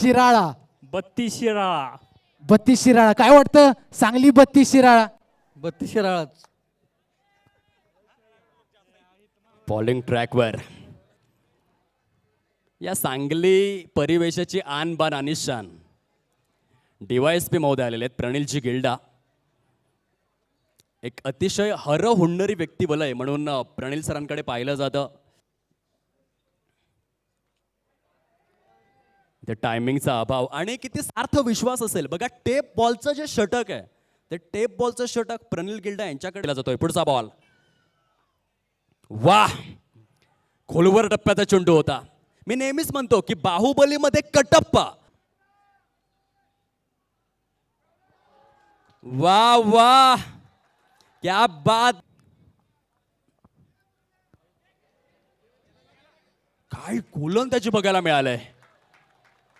शिराळा. 32 शिराळा. 32 शिराळा. काय वाटतं सांगली 32 शिराळा? 32 शिराळाच. बॉलिंग ट्रॅकवर या सांगली परिवेशाची आन बान आणि शान DYSP महोदय आलेले आहेत. प्रणिलजी गिल्डा एक अतिशय हुंडणारी व्यक्तिबलय म्हणून प्रणिल सरांकडे पाहिलं जातं. ते टायमिंगचा अभाव आणि किती सार्थ विश्वास असेल बघा. टेप बॉलचं जे षटक आहे ते टेप बॉलचं षटक प्रणिल गिल्डा यांच्याकडे जातोय. पुढचा बॉल. वाह, खोलवर टप्प्याचा चेंडू होता. मी नेहमीच म्हणतो की बाहुबलीमध्ये कटप्पा. वाह वाह, क्या बात. काय गोलंदाजी बघायला मिळालंय.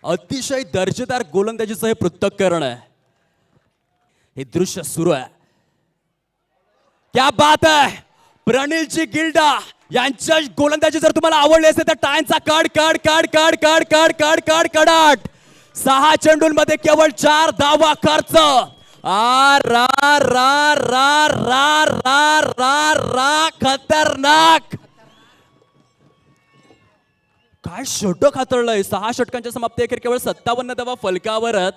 अतिशय दर्जेदार गोलंदाजीचं हे पृथक्करण आहे. हे दृश्य सुरू आहे. क्या बात आहे. प्रणिलजी गिल्डा यांच्या गोलंदाजी जर तुम्हाला आवडली असेल तर टाळ्यांचा कडाट. 6 चेंडूंमध्ये केवळ 4 धावा खर्च. रा रा रा रा रा रा रा खतरनाक. काय षटक हाताळलंय. 6 षटकांच्या समाप्ती अखेर केवळ 57 धावा फलकावरच.